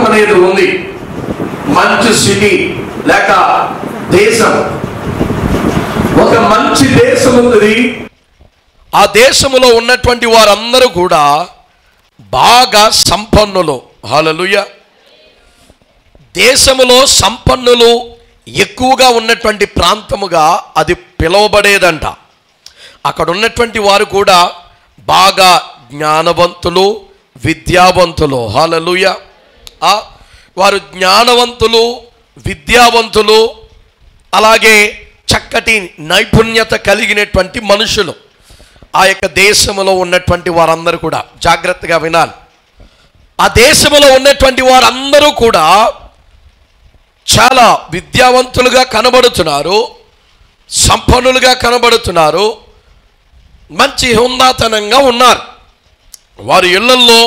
అనేది ఉంది. మంచి సిటీ లేక దేశం, ఒక మంచి దేశం ఉంది. ఆ దేశములో ఉన్నటువంటి వారందరూ కూడా బాగా సంపన్నులు. హల్లెలూయా. దేశములో సంపన్నులు ఎక్కువగా ఉన్నటువంటి ప్రాంతముగా అది పిలువబడేదంట. అక్కడ ఉన్నటువంటి వారు కూడా బాగా జ్ఞానవంతులు, విద్యావంతులు. హల్లెలూయా. వారు జ్ఞానవంతులు, విద్యావంతులు, అలాగే చక్కటి నైపుణ్యత కలిగినటువంటి మనుషులు. ఆ యొక్క దేశంలో ఉన్నటువంటి వారందరూ కూడా జాగ్రత్తగా వినాలి. ఆ దేశంలో ఉన్నటువంటి వారందరూ కూడా చాలా విద్యావంతులుగా కనబడుతున్నారు, సంపన్నులుగా కనబడుతున్నారు, మంచి హుందాతనంగా ఉన్నారు. వారి ఇళ్లల్లో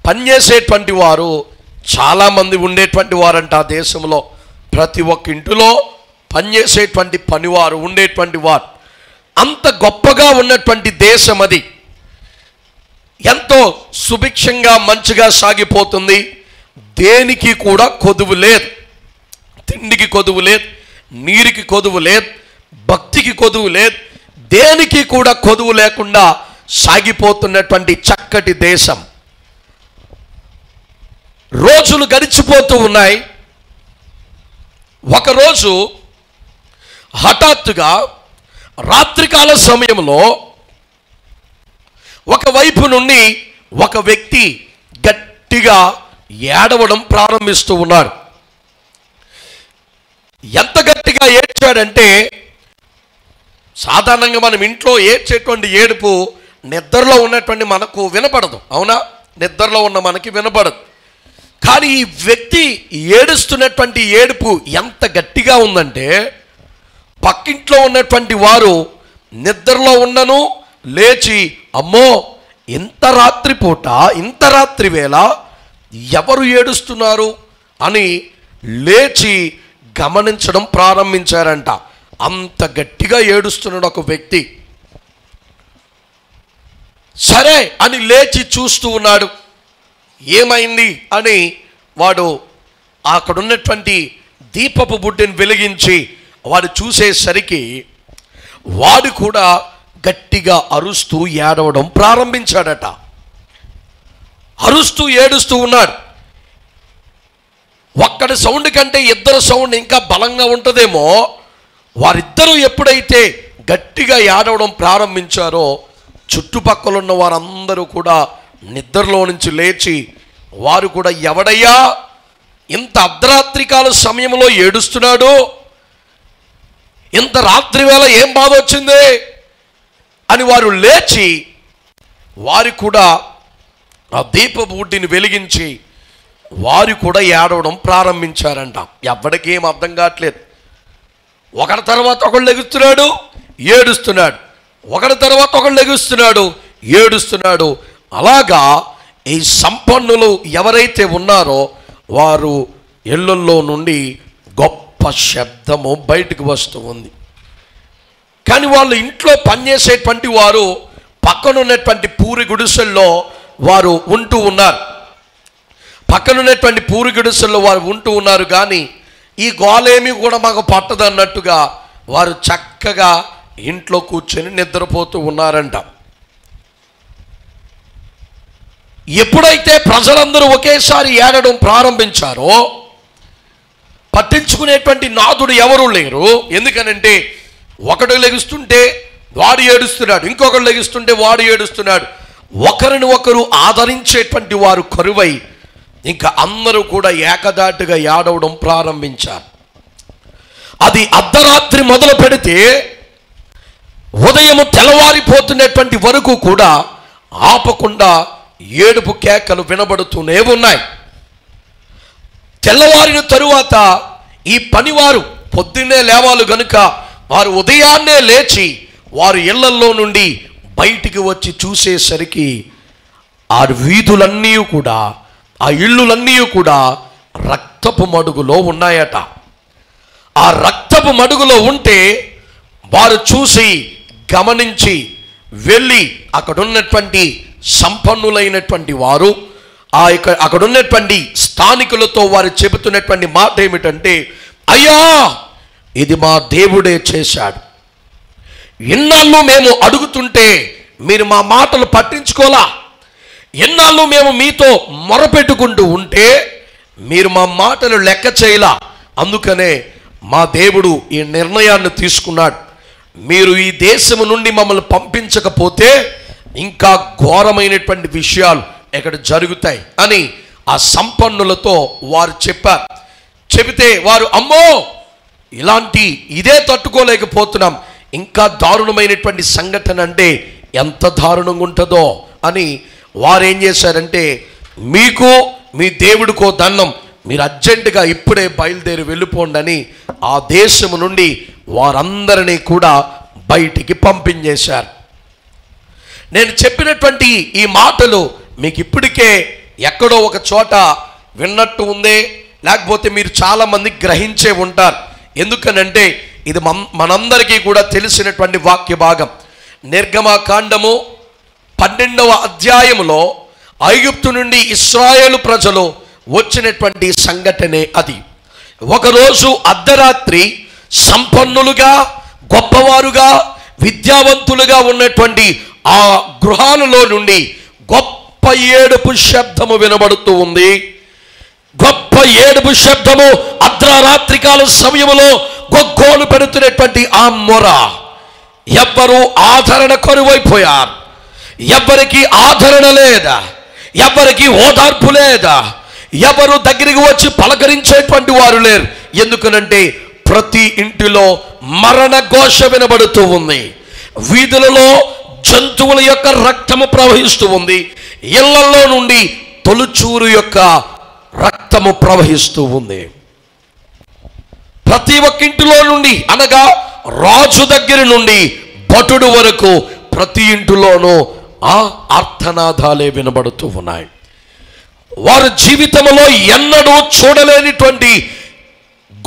పనిచేసేటువంటి వారు చాలామంది ఉండేటువంటి వారంట. ఆ దేశంలో ప్రతి ఒక్క ఇంటిలో పనిచేసేటువంటి పనివారు ఉండేటువంటి వారు. అంత గొప్పగా ఉన్నటువంటి దేశం అది. ఎంతో సుభిక్షంగా మంచిగా సాగిపోతుంది. దేనికి కూడా కొదువు లేదు. తిండికి కొదువు లేదు, నీరుకి కొదువు లేదు, భక్తికి కొదువు లేదు, దేనికి కూడా కొదువు లేకుండా సాగిపోతున్నటువంటి చక్కటి దేశం. రోజులు గడిచిపోతూ ఉన్నాయి. ఒకరోజు హఠాత్తుగా రాత్రికాల సమయంలో ఒకవైపు నుండి ఒక వ్యక్తి గట్టిగా ఏడవడం ప్రారంభిస్తూ ఉన్నాడు. ఎంత గట్టిగా ఏడ్చాడంటే, సాధారణంగా మనం ఇంట్లో ఏడ్చేటువంటి ఏడుపు నిద్రలో ఉన్నటువంటి మనకు వినపడదు. అవునా? నిద్రలో ఉన్న మనకి వినపడదు. కానీ ఈ వ్యక్తి ఏడుస్తున్నటువంటి ఏడుపు ఎంత గట్టిగా ఉందంటే, పక్కింట్లో ఉన్నటువంటి వారు నిద్రలో ఉన్నను లేచి, అమ్మో ఇంత రాత్రిపూట, ఇంత రాత్రి వేళ ఎవరు ఏడుస్తున్నారు అని లేచి గమనించడం ప్రారంభించారంట. అంత గట్టిగా ఏడుస్తున్నాడు ఒక వ్యక్తి. సరే అని లేచి చూస్తూ ఉన్నాడు. ఏమైంది అని వాడు అక్కడున్నటువంటి దీపపు బుడ్డిని వెలిగించి వాడు చూసేసరికి వాడు కూడా గట్టిగా అరుస్తూ ఏడవడం ప్రారంభించాడట. అరుస్తూ ఏడుస్తూ ఉన్నాడు. ఒక్కడి సౌండ్ కంటే ఇద్దరు సౌండ్ ఇంకా బలంగా ఉంటుందేమో. వారిద్దరూ ఎప్పుడైతే గట్టిగా ఏడవడం ప్రారంభించారో చుట్టుపక్కల ఉన్న వారందరూ కూడా నిద్రలో నుంచి లేచి వారు కూడా, ఎవడయ్యా ఇంత అర్ధరాత్రికాల సమయంలో ఏడుస్తున్నాడు, ఇంత రాత్రి వేళ ఏం బాధ వచ్చింది అని వారు లేచి వారు కూడా ఆ దీపపు బుడ్డిని వెలిగించి వారు కూడా ఏడవడం ప్రారంభించారంట. ఎవరికి ఏం అర్థం కావట్లేదు. ఒకరి తర్వాత ఒకళ్ళు లెగుస్తున్నాడు, ఏడుస్తున్నాడు, ఒకరి తర్వాత ఒకళ్ళు లెగుస్తున్నాడు, ఏడుస్తున్నాడు. అలాగా ఈ సంపన్నులు ఎవరైతే ఉన్నారో వారు ఇళ్ళల్లో నుండి గొప్ప శబ్దము బయటకు వస్తూ ఉంది. కానీ వాళ్ళు ఇంట్లో పనిచేసేటువంటి వారు పక్కనున్నటువంటి పూరి గుడిసెల్లో వారు ఉంటూ ఉన్నారు. పక్కనున్నటువంటి పూరి గుడిసెల్లో వారు ఉంటూ ఉన్నారు. కానీ ఈ గోలేమి కూడా మాకు పట్టదన్నట్టుగా వారు చక్కగా ఇంట్లో కూర్చొని నిద్రపోతూ ఉన్నారంట. ఎప్పుడైతే ప్రజలందరూ ఒకేసారి ఏడడం ప్రారంభించారో పట్టించుకునేటువంటి నాదుడు ఎవరు లేరు. ఎందుకనంటే ఒకడు లెగుస్తుంటే వాడు ఏడుస్తున్నాడు, ఇంకొకడు లెగుస్తుంటే వాడు ఏడుస్తున్నాడు. ఒకరిని ఒకరు ఆదరించేటువంటి వారు కరువై ఇంకా అందరూ కూడా ఏకదాటిగా ఏడవడం ప్రారంభించారు. అది అర్ధరాత్రి మొదలు పెడితే ఉదయము తెల్లవారిపోతున్నటువంటి వరకు కూడా ఆపకుండా ఏడుపు కేకలు వినబడుతూనే ఉన్నాయి. తెల్లవారిన తరువాత ఈ పనివారు పొద్దున్నే లేవాలి గనుక వారు ఉదయాన్నే లేచి వారు ఇళ్లల్లో నుండి బయటికి వచ్చి చూసేసరికి ఆ వీధులన్నీ కూడా, ఆ ఇళ్ళులన్నీ కూడా రక్తపు మడుగులో ఉన్నాయట. ఆ రక్తపు మడుగులో ఉంటే వారు చూసి గమనించి వెళ్ళి అక్కడున్నటువంటి సంపన్నులైనటువంటి వారు, అక్కడ ఉన్నటువంటి స్థానికులతో వారు చెబుతున్నటువంటి మాట ఏమిటంటే, అయ్యా ఇది మా దేవుడే చేశాడు. ఎన్నాళ్ళు మేము అడుగుతుంటే మీరు మా మాటలు పట్టించుకోలా, ఎన్నాళ్ళు మేము మీతో మొరపెట్టుకుంటూ ఉంటే మీరు మా మాటలు లెక్క చేయలా. అందుకనే మా దేవుడు ఈ నిర్ణయాన్ని తీసుకున్నాడు. మీరు ఈ దేశము నుండి మమ్మల్ని పంపించకపోతే ఇంకా ఘోరమైనటువంటి విషయాలు ఇక్కడ జరుగుతాయి అని ఆ సంపన్నులతో వారు చెప్పారు. చెబితే వారు, అమ్మో ఇదే తట్టుకోలేకపోతున్నాం, ఇంకా దారుణమైనటువంటి సంఘటన అంటే ఎంత దారుణంగా ఉంటుందో అని వారు ఏం చేశారంటే, మీకు మీ దేవుడికో దండం, మీరు అర్జెంటుగా ఇప్పుడే బయలుదేరి వెళ్ళిపోండి అని ఆ దేశము నుండి వారందరినీ కూడా బయటికి పంపించేశారు. నేను చెప్పినటువంటి ఈ మాటలు మీకు ఇప్పటికే ఎక్కడో ఒక చోట విన్నట్టు ఉందే, లేకపోతే మీరు చాలామంది గ్రహించే ఉంటారు. ఎందుకనంటే ఇది మనందరికీ కూడా తెలిసినటువంటి వాక్య భాగం. నిర్గమకాండము 12వ అధ్యాయములో ఐగుప్తు నుండి ఇశ్రాయేలు ప్రజలు వచ్చినటువంటి సంఘటనే అది. ఒకరోజు అర్ధరాత్రి సంపన్నులుగా, గొప్పవారుగా, విద్యావంతులుగా ఉన్నటువంటి ఆ గృహాలలో నుండి గొప్ప ఏడుపు శబ్దము వినబడుతూ ఉంది. గొప్ప ఏడుపు శబ్దము అర్ధరాత్రి కాల సమయంలో గొగ్గోలు పెడుతున్నటువంటి ఆ మొర. ఎవ్వరూ ఆదరణ కరువైపోయారు. ఎవ్వరికి ఆదరణ లేదా, ఎవ్వరికి ఓదార్పు లేదా, ఎవరు దగ్గరికి వచ్చి పలకరించేటువంటి వారు లేరు. ఎందుకనంటే ప్రతి ఇంటిలో మరణ ఘోష వినబడుతూ ఉంది. వీధులలో జంతువుల యొక్క రక్తము ప్రవహిస్తూ ఉంది. ఇళ్లలో నుండి తొలుచూరు యొక్క రక్తము ప్రవహిస్తూ ఉంది. ప్రతి ఒక్క ఇంటిలో నుండి, అనగా రాజు దగ్గర నుండి భటుడు వరకు ప్రతి ఇంటిలోనూ ఆ ఆర్తనాదాలే వినబడుతూ ఉన్నాయి. వారి జీవితంలో ఎన్నడూ చూడలేనిటువంటి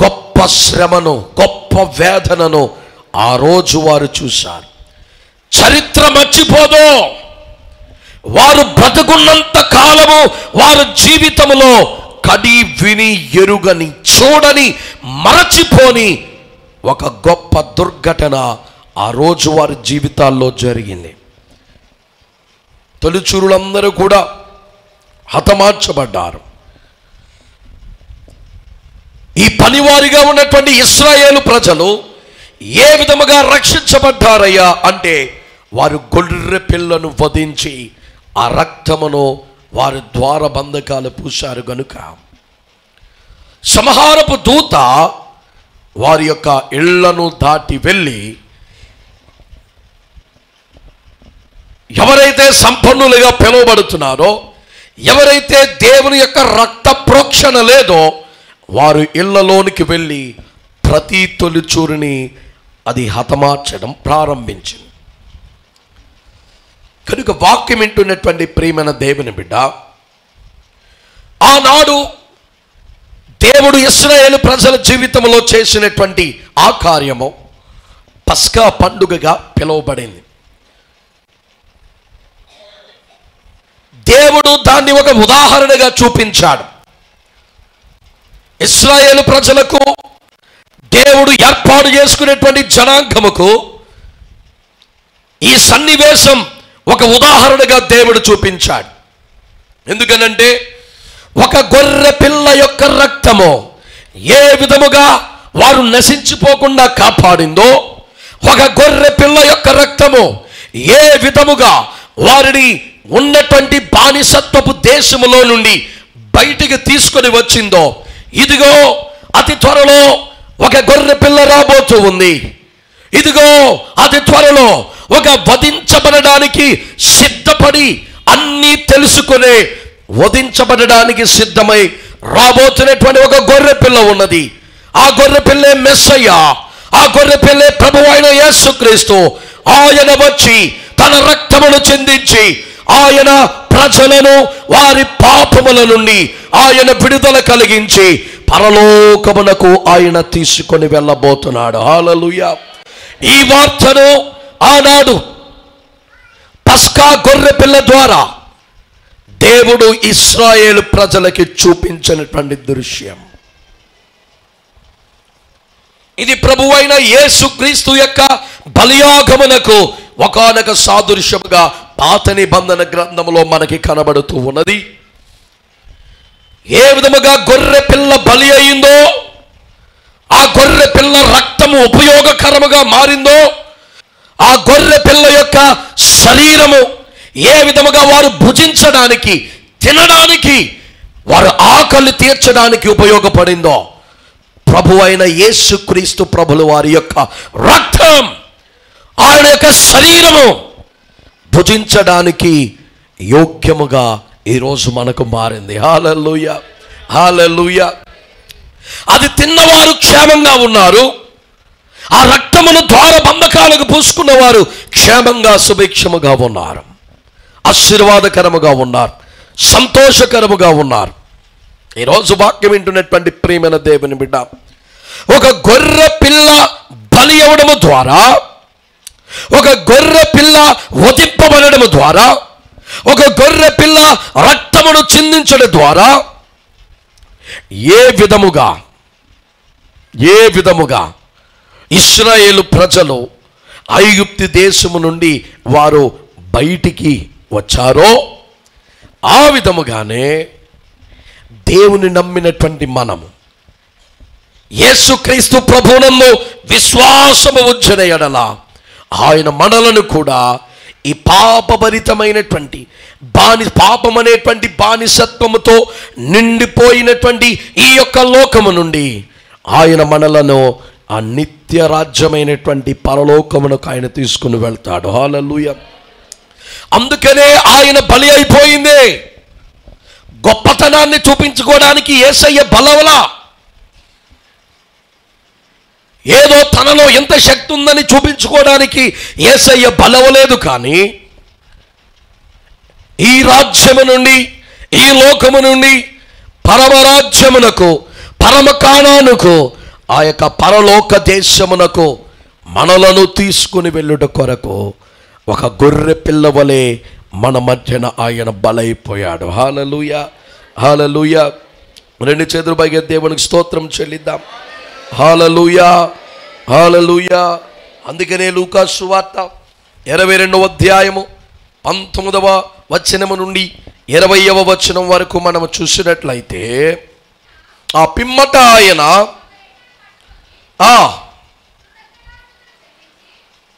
గొప్ప శ్రమను, గొప్ప వేదనను ఆ రోజు వారు చూశారు. చరిత్ర మర్చిపోదు. వారు బ్రతుకున్నంత కాలము వారి జీవితంలో కడి విని ఎరుగని, చూడని, మరచిపోని ఒక గొప్ప దుర్ఘటన ఆ రోజు వారి జీవితాల్లో జరిగింది. తొలిచూరులందరూ కూడా హతమార్చబడ్డారు. ఈ పనివారిగా ఉన్నటువంటి ఇశ్రాయేలు ప్రజలు ఏ విధముగా రక్షించబడ్డారయ్యా అంటే, వారు గొర్రె పిల్లను వధించి ఆ రక్తమును వారి ద్వార బంధకాలు పూశారు గనుక సంహారపు దూత వారి యొక్క ఇళ్లను దాటి వెళ్ళి, ఎవరైతే సంపన్నులుగా పిలువబడుతున్నారో, ఎవరైతే దేవుని యొక్క రక్త ప్రోక్షణ లేదో వారు ఇళ్లలోనికి వెళ్ళి ప్రతి తొలిచూరిని అది హతమార్చడం ప్రారంభించింది. కనుక వాక్యం వింటున్నటువంటి ప్రియమైన దేవుని బిడ్డ, ఆనాడు దేవుడు ఇశ్రాయేలు ప్రజల జీవితంలో చేసినటువంటి ఆ కార్యము పస్కా పండుగగా పిలువబడింది. దేవుడు దాన్ని ఒక ఉదాహరణగా చూపించాడు. ఇశ్రాయేలు ప్రజలకు, దేవుడు ఏర్పాటు చేసుకునేటువంటి జనాంగముకు ఈ సన్నివేశం ఒక ఉదాహరణగా దేవుడు చూపించాడు. ఎందుకనంటే ఒక గొర్రె పిల్ల యొక్క రక్తము ఏ విధముగా వారు నశించిపోకుండా కాపాడిందో, ఒక గొర్రె పిల్ల యొక్క రక్తము ఏ విధముగా వారిని ఉన్నటువంటి బానిసత్వపు దేశములో నుండి బయటికి తీసుకొని వచ్చిందో, ఇదిగో అతి త్వరలో ఒక గొర్రె పిల్ల రాబోతూ ఉంది. ఇదిగో అతి త్వరలో ఒక వధించబడడానికి సిద్ధపడి అన్నీ తెలుసుకునే, వధించబడడానికి సిద్ధమై రాబోతున్నటువంటి ఒక గొర్రె పిల్ల ఉన్నది. ఆ గొర్రె పిల్లే మెస్సయ్య. ఆ గొర్రె పిల్లే ప్రభువైన యేసుక్రీస్తు. ఆయన వచ్చి తన రక్తమును చిందించి ఆయన ప్రజలను వారి పాపముల నుండి ఆయన విడుదల కలిగించి పరలోకమునకు ఆయన తీసుకొని వెళ్ళబోతున్నాడు. హల్లెలూయా. ఈ వార్తను ఆనాడు పస్కా గొర్రె పిల్ల ద్వారా దేవుడు ఇశ్రాయేలు ప్రజలకి చూపించినటువంటి దృశ్యం ఇది. ప్రభువైన యేసుక్రీస్తు యొక్క బలియాగమునకు ఒకానొక సాదృశ్యముగా పాత నిబంధన గ్రంథంలో మనకి కనబడుతూ ఉన్నది. ఏ విధముగా గొర్రె పిల్ల బలి అయిందో, ఆ గొర్రె పిల్ల రక్తము ఉపయోగకరముగా మారిందో, ఆ గొర్రె పిల్ల యొక్క శరీరము ఏ విధముగా వారు భుజించడానికి, తినడానికి, వారు ఆకలి తీర్చడానికి ఉపయోగపడిందో, ప్రభువైన యేసుక్రీస్తు ప్రభుల వారి యొక్క రక్తం, ఆయన యొక్క శరీరము భుజించడానికి యోగ్యముగా ఈరోజు మనకు మారింది. హల్లెలూయా, హల్లెలూయా. అది తిన్నవారు క్షేమంగా ఉన్నారు. ఆ రక్తమును ద్వారబంధకాలకు పూసుకున్న వారు క్షేమంగా సుభిక్షముగా ఉన్నారు, ఆశీర్వాదకరముగా ఉన్నారు, సంతోషకరముగా ఉన్నారు. ఈరోజు వాక్యం వింటున్నటువంటి ప్రియమైన దేవుని బిడ్డ, ఒక గొర్రె పిల్ల బలి అవ్వడము ద్వారా, ఒక గొర్రె పిల్ల వధింపబడము ద్వారా, ఒక గొర్రె పిల్ల రక్తమును చిందించడం ద్వారా ఏ విధముగా ఇశ్రాయేలు ప్రజలు ఐగుప్తు దేశము నుండి వారు బయటికి వచ్చారో, ఆ విధముగానే దేవుని నమ్మినటువంటి మనము యేసుక్రీస్తు ప్రభువునందు విశ్వాసము ఉంచిన ఎడల ఆయన మనలను కూడా ఈ పాపభరితమైనటువంటి పాపం అనేటువంటి బానిసత్వముతో నిండిపోయినటువంటి ఈ యొక్క లోకము నుండి ఆయన మనలను ఆ నిత్య రాజ్యమైనటువంటి పరలోకమునకు ఆయన తీసుకుని వెళ్తాడు. హల్లెలూయా. అందుకనే ఆయన బలి అయిపోయింది. గొప్పతనాన్ని చూపించుకోవడానికి యేసయ్య బలవలా, ఏదో తనలో ఎంత శక్తి ఉందని చూపించుకోవడానికి యేసయ్య బలవలేదు. కానీ ఈ రాజ్యము నుండి, ఈ లోకము నుండి పరమరాజ్యమునకు, పరమ కానానుకు, ఆ యొక్క పరలోక దేశమునకు మనలను తీసుకుని వెళ్ళుట కొరకు ఒక గొర్రె పిల్లవలే మన మధ్యన ఆయన బలైపోయాడు. హల్లెలూయా, హల్లెలూయా. రెండు చేతులు పైకి దేవునికి స్తోత్రం చెల్లిద్దాం. హల్లెలూయా, హల్లెలూయా. అందుకనే లూకా సువార్త 22వ అధ్యాయము 19వ వచనము నుండి 20వ వచనం వరకు మనం చూసినట్లయితే, ఆ పిమ్మట ఆయన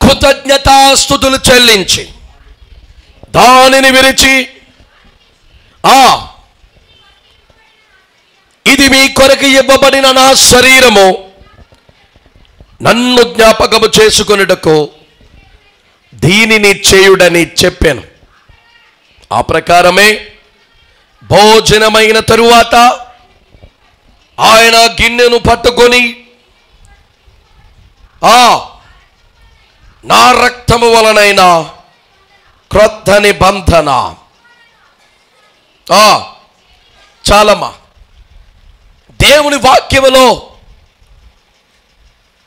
కృతజ్ఞతాస్తుతులు చెల్లించి దానిని విరిచి, ఇది మీ కొరకు ఇవ్వబడిన నా శరీరము, నన్ను జ్ఞాపకము చేసుకొనుటకు దీనిని చేయుడని చెప్పాను. ఆ ప్రకారమే భోజనమైన తరువాత ఆయన గిన్నెను పట్టుకొని, నా రక్తము వలనైన క్రొత్త నిబంధన, చాలమ్మా, దేవుని వాక్యములో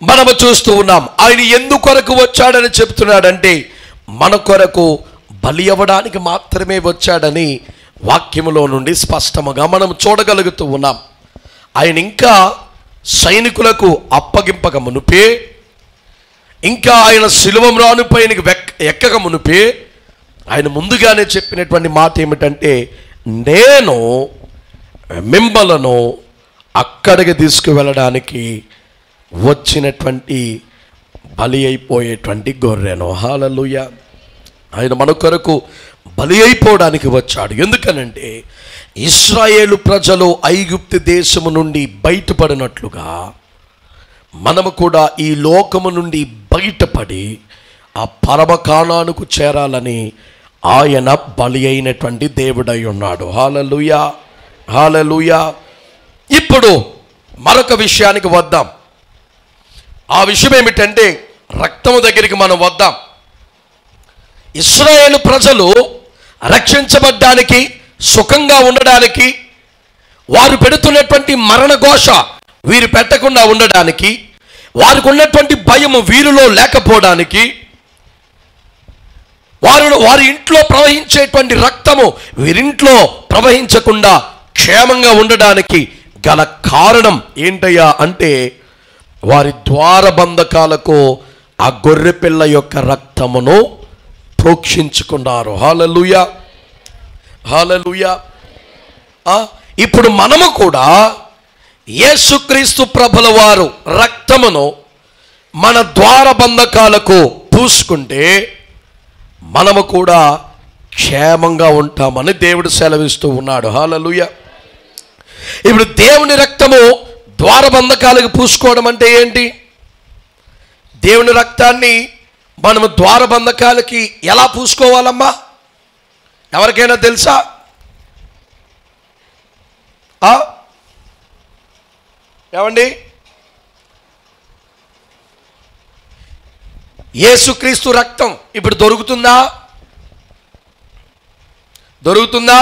మనము చూస్తూ ఉన్నాం. ఆయన ఎందుకొరకు వచ్చాడని చెప్తున్నాడంటే, మన కొరకు బలి అవ్వడానికి మాత్రమే వచ్చాడని వాక్యములో నుండి స్పష్టముగా మనం చూడగలుగుతూ ఉన్నాం. ఆయన ఇంకా సైనికులకు అప్పగింపక మునుపే, ఇంకా ఆయన శిలువ మ్రానుపైనకి ఎక్కక మునుపే ఆయన ముందుగానే చెప్పినటువంటి మాట ఏమిటంటే, నేను మిమ్మలను అక్కడికి తీసుకువెళ్ళడానికి వచ్చినటువంటి బలి అయిపోయేటువంటి గొర్రెను. హల్లెలూయా. ఆయన మన కొరకు బలి అయిపోవడానికి వచ్చాడు. ఎందుకనంటే, ఇశ్రాయేలు ప్రజలు ఐగుప్తు దేశము నుండి బయటపడినట్లుగా మనము కూడా ఈ లోకము నుండి బయటపడి ఆ పరమ కానానుకు చేరాలని ఆయన బలి అయినటువంటి దేవుడై ఉన్నాడు. హల్లెలూయా, హల్లెలూయా. ఇప్పుడు మరొక విషయానికి వద్దాం. ఆ విషయం ఏమిటంటే, రక్తము దగ్గరికి మనం వద్దాం. ఇశ్రాయేలు ప్రజలు రక్షించబడ్డానికి, సుఖంగా ఉండడానికి, వారు పెడుతున్నటువంటి మరణఘోష వీరు పెట్టకుండా ఉండడానికి, వారికి ఉన్నటువంటి భయము వీరిలో లేకపోవడానికి వారి ఇంట్లో ప్రవహించేటువంటి రక్తము వీరింట్లో ప్రవహించకుండా క్షేమంగా ఉండడానికి గల కారణం ఏంటయ్యా అంటే వారి ద్వారబంధకాలకు ఆ గొర్రెపిల్ల యొక్క రక్తమును ప్రోక్షించుకున్నారు. హల్లెలూయా, హల్లెలూయా. ఇప్పుడు మనము కూడా యేసుక్రీస్తు ప్రభుల వారు రక్తమును మన ద్వారబంధకాలకు పూసుకుంటే మనము కూడా క్షేమంగా ఉంటామని దేవుడు సెలవిస్తూ ఉన్నాడు. హల్లెలూయా. ఇప్పుడు దేవుని రక్తము ద్వారబంధకాలకు పూసుకోవడం అంటే ఏంటి? దేవుని రక్తాన్ని మనము ద్వారబంధకాలకి ఎలా పూసుకోవాలమ్మా? ఎవరికైనా తెలుసా? ఏమండి, యేసుక్రీస్తు రక్తం ఇప్పుడు దొరుకుతుందా? దొరుకుతుందా?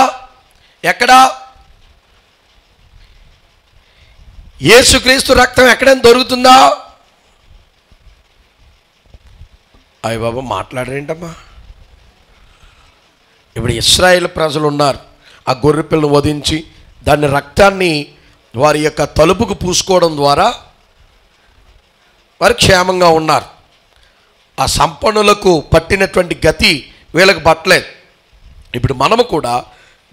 ఎక్కడా? యేసుక్రీస్తు రక్తం ఎక్కడైనా దొరుకుతుందా? అయ్య బాబా, మాట్లాడరేంటమ్మా? ఇప్పుడు ఇశ్రాయేల్ ప్రజలు ఉన్నారు, ఆ గొర్రెపిల్లను వధించి దాని రక్తాన్ని వారి యొక్క తలుపుకు పూసుకోవడం ద్వారా వారు క్షేమంగా ఉన్నారు. ఆ సంపన్నులకు పట్టినటువంటి గతి వీళ్ళకి పట్టలేదు. ఇప్పుడు మనము కూడా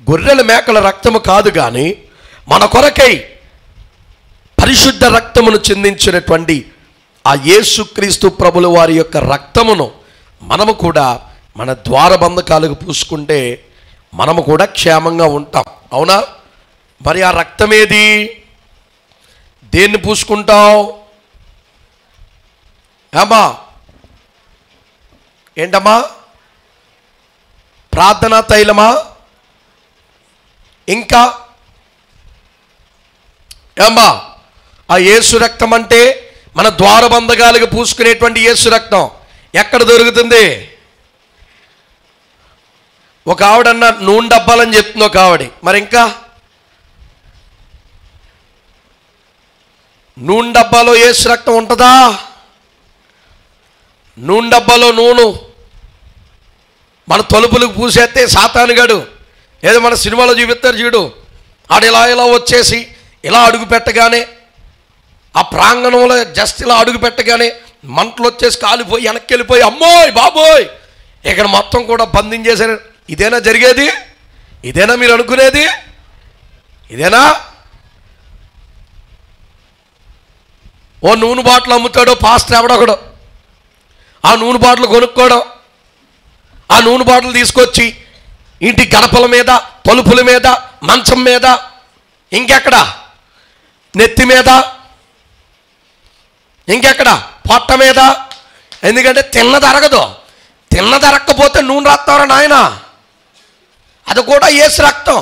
గొర్రెల మేకల రక్తము కాదు కానీ మన కొరకై పరిశుద్ధ రక్తమును చెందించినటువంటి ఆ యేసుక్రీస్తు ప్రభుల వారి యొక్క రక్తమును మనము కూడా మన ద్వారబంధకాలకు పూసుకుంటే మనము కూడా క్షేమంగా ఉంటాం. అవునా? మరి ఆ రక్తం ఏది? దేన్ని పూసుకుంటావు? ఏమా ఏంటమ్మా? ప్రార్థనా తైలమా? ఇంకా ఏమ్మా? ఆ యేసు రక్తం అంటే మన ద్వారబంధకాలకు పూసుకునేటువంటి యేసు రక్తం ఎక్కడ దొరుకుతుంది? ఒక ఆవిడన్న నూనె డబ్బాలని చెప్తుంది ఒక ఆవిడ. మరి ఇంకా నూనె డబ్బాలో యేసు రక్తం ఉంటుందా? నూనె డబ్బాలో నూనె మన తలుపులకు పూసేస్తే సాతానుగాడు ఏదో మన సినిమాలో చూపిస్తారు చూడు, ఆడు ఇలా ఇలా వచ్చేసి ఇలా అడుగు పెట్టగానే ఆ ప్రాంగణంలో జస్ట్ ఇలా అడుగు పెట్టగానే మంటలు వచ్చేసి కాలిపోయి వెనక్కి వెళ్ళిపోయి అమ్మోయ్ బాబోయ్ ఇక్కడ మొత్తం కూడా బంధించేశారు. ఇదేనా జరిగేది? ఇదేనా మీరు అనుకునేది? ఇదేనా? ఓ నూనె బాటిల్ అమ్ముతాడో పాస్టర్ ఎవడొకడు, ఆ నూనె బాటిల్ కొనుక్కోవడం, ఆ నూనె బాటిల్ తీసుకొచ్చి ఇంటి గడపల మీద, తలుపుల మీద, మంచం మీద, ఇంకెక్కడ నెత్తి మీద, ఇంకెక్కడ పొట్ట మీద. ఎందుకంటే తిన్నదరగదు. తిన్నదరగకపోతే నూనె రాస్తారా నాయన? అది కూడా యేసు రక్తం.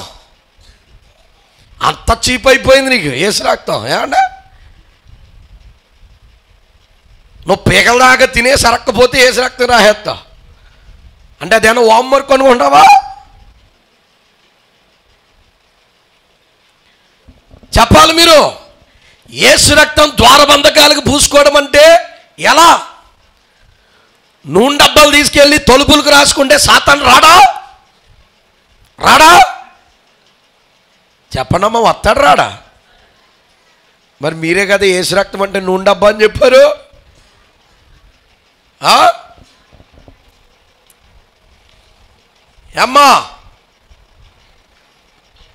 అంత చీప్ అయిపోయింది నీకు యేసు రక్తం. ఏమంటే నువ్వు పీకల దాకా తినే సరక్కపోతే యేసు రక్తం రాహేస్తావు అంటే అదేమన్నా హోంవర్క్ అనుకుంటావా? చెప్పాలి మీరు. యేసు రక్తం ద్వారబంధకాలకు పూసుకోవడం అంటే ఎలా? నూనె డబ్బాలు తీసుకెళ్ళి తలుపులకు రాసుకుంటే సాతాను రాడా? రాడా? చెప్పండమ్మా, వస్తాడు రాడా? మరి మీరే కదా యేసు రక్తం అంటే నూనె డబ్బా అని చెప్పారు. అమ్మా,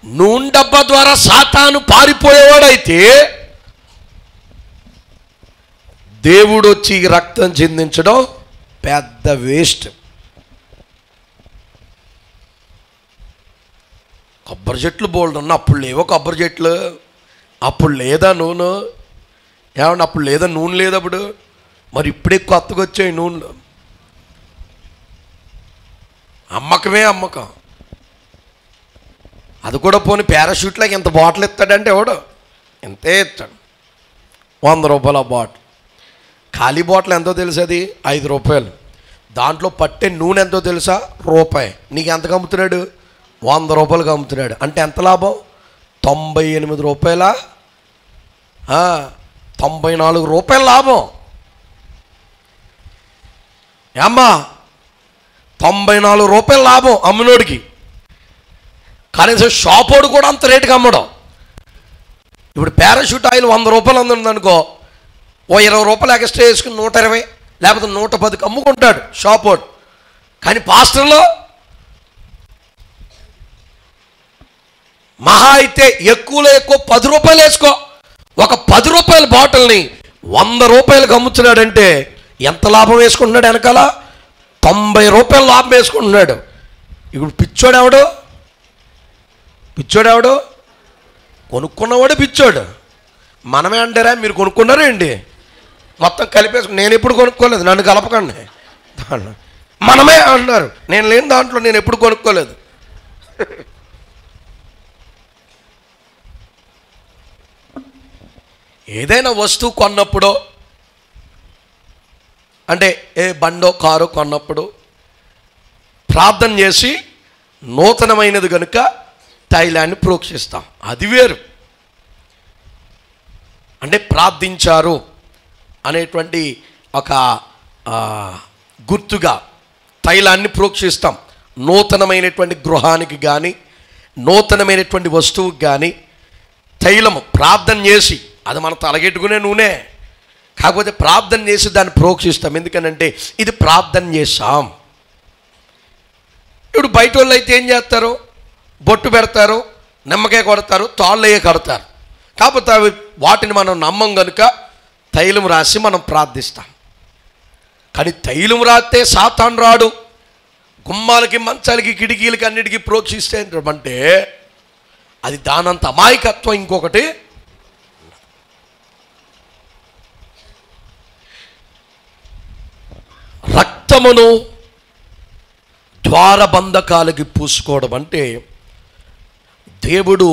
నూనె డబ్బా ద్వారా సాతాను పారిపోయేవాడైతే దేవుడు వచ్చి రక్తం చిందించడం పెద్ద వేస్ట్. కొబ్బరి చెట్లు బోల్డ్ ఉన్న అప్పుడు లేవో కొబ్బరి చెట్లు, అప్పుడు లేదా నూనె? ఏమన్నా అప్పుడు లేదా నూనె లేదు అప్పుడు? మరి ఇప్పుడే కొత్తగా వచ్చాయి నూనెలు. అమ్మకమే అమ్మకం. అది కూడా పోనీ పారాషూట్లాకి ఇంత బాటిల్ ఇస్తాడంటే ఎవడు ఇంతే ఇస్తాడు. 100 రూపాయల బాటిల్. ఖాళీ బాటిల్ ఎంతో తెలుసు? అది 5 రూపాయలు. దాంట్లో పట్టే నూనె ఎంతో తెలుసా? రూపాయి. నీకు ఎంతకు అమ్ముతున్నాడు? 100 రూపాయలకు అమ్ముతున్నాడు. అంటే ఎంత లాభం? 98 రూపాయల 94 రూపాయల లాభం. ఏమ్మా, 94 రూపాయలు లాభం అమ్మినోడికి. కనీసం షాపోడు కూడా అంత రేటుకి అమ్మడం. ఇప్పుడు పారాషూట్ ఆయిల్ 100 రూపాయలు ఉందనుకో, ఓ 20 రూపాయలు ఎక్స్ట్రా వేసుకుని 120 లేకపోతే 110కి అమ్ముకుంటాడు షాపోడు. కానీ పాస్టర్లో మహా అయితే ఎక్కువలో ఎక్కువ 10 రూపాయలు వేసుకో. ఒక 10 రూపాయల బాటిల్ని 100 రూపాయలకు అమ్ముతున్నాడంటే ఎంత లాభం వేసుకుంటున్నాడు? వెనకాల 90 రూపాయలు లాభం వేసుకుంటున్నాడు. ఇప్పుడు పిచ్చోడెవడు? కొనుక్కున్నవాడు పిచ్చోడు. మనమే అంటారా మీరు కొనుక్కున్నారా ఏంటి? మొత్తం కలిపేసుకు. నేను ఎప్పుడు కొనుక్కోలేదు, నన్ను కలపకండి. మనమే అంటున్నారు, నేను లేని దాంట్లో నేను ఎప్పుడు కొనుక్కోలేదు. ఏదైనా వస్తువు కొన్నప్పుడు, అంటే ఏ బండో కారు కొన్నప్పుడు ప్రార్థన చేసి నూతనమైనది కనుక తైలాన్ని ప్రోక్షిస్తాం. అది వేరు. అంటే ప్రార్థించారు అనేటువంటి ఒక గుర్తుగా తైలాన్ని ప్రోక్షిస్తాం. నూతనమైనటువంటి గృహానికి కానీ నూతనమైనటువంటి వస్తువుకి కానీ తైలము ప్రార్థన చేసి, అది మనం తలగెట్టుకునే నూనె, కాకపోతే ప్రార్థన చేసి దాన్ని ప్రోక్షిస్తాం. ఎందుకనంటే ఇది ప్రార్థన చేస్తాం. ఇప్పుడు బయట వాళ్ళు అయితే ఏం చేస్తారు? బొట్టు పెడతారు, నిమ్మకాయ కొడతారు, తాళ్ళయ్యే కడతారు. కాకపోతే అవి వాటిని మనం నమ్మం కనుక తైలం రాసి మనం ప్రార్థిస్తాం. కానీ తైలం రాస్తే సాతాను రాడు. గుమ్మాలకి, మంచాలకి, కిటికీలకి అన్నిటికీ ప్రోక్షిస్తే అంటే అది దానంత అమాయకత్వం ఇంకొకటి. రక్తమును ద్వారబంధకాలకి పూసుకోవడం అంటే దేవుడు